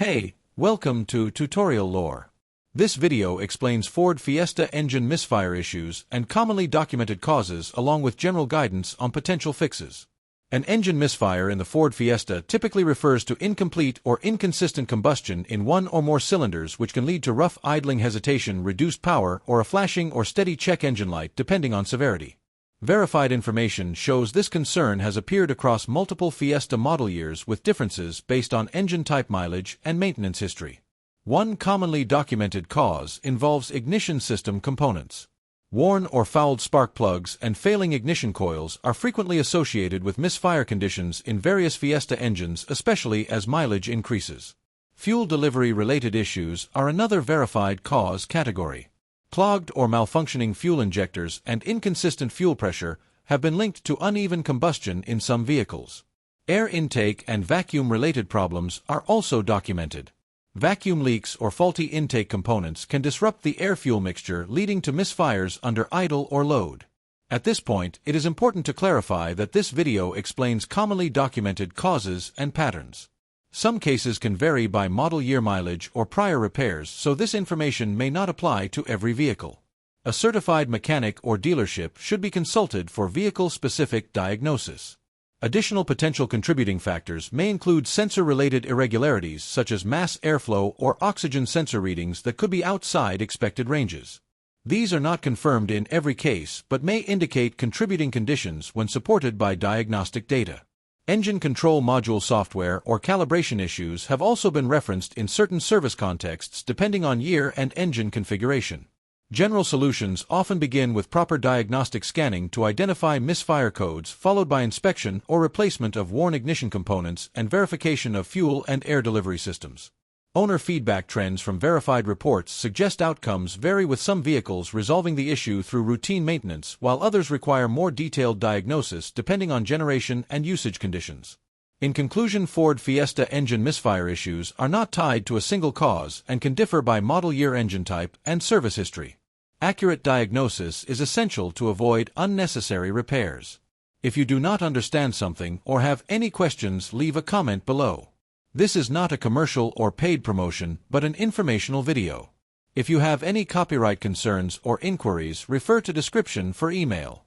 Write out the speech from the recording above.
Hey, welcome to Tutorial Lore. This video explains Ford Fiesta engine misfire issues and commonly documented causes along with general guidance on potential fixes. An engine misfire in the Ford Fiesta typically refers to incomplete or inconsistent combustion in one or more cylinders, which can lead to rough idling, hesitation, reduced power, or a flashing or steady check engine light depending on severity. Verified information shows this concern has appeared across multiple Fiesta model years with differences based on engine type, mileage, and maintenance history. One commonly documented cause involves ignition system components. Worn or fouled spark plugs and failing ignition coils are frequently associated with misfire conditions in various Fiesta engines, especially as mileage increases. Fuel delivery-related issues are another verified cause category. Clogged or malfunctioning fuel injectors and inconsistent fuel pressure have been linked to uneven combustion in some vehicles. Air intake and vacuum-related problems are also documented. Vacuum leaks or faulty intake components can disrupt the air-fuel mixture, leading to misfires under idle or load. At this point, it is important to clarify that this video explains commonly documented causes and patterns. Some cases can vary by model year, mileage, or prior repairs, so this information may not apply to every vehicle. A certified mechanic or dealership should be consulted for vehicle-specific diagnosis. Additional potential contributing factors may include sensor-related irregularities such as mass airflow or oxygen sensor readings that could be outside expected ranges. These are not confirmed in every case but may indicate contributing conditions when supported by diagnostic data. Engine control module software or calibration issues have also been referenced in certain service contexts depending on year and engine configuration. General solutions often begin with proper diagnostic scanning to identify misfire codes, followed by inspection or replacement of worn ignition components and verification of fuel and air delivery systems. Owner feedback trends from verified reports suggest outcomes vary, with some vehicles resolving the issue through routine maintenance while others require more detailed diagnosis depending on generation and usage conditions. In conclusion, Ford Fiesta engine misfire issues are not tied to a single cause and can differ by model year, engine type, and service history. Accurate diagnosis is essential to avoid unnecessary repairs. If you do not understand something or have any questions, leave a comment below. This is not a commercial or paid promotion, but an informational video. If you have any copyright concerns or inquiries, refer to description for email.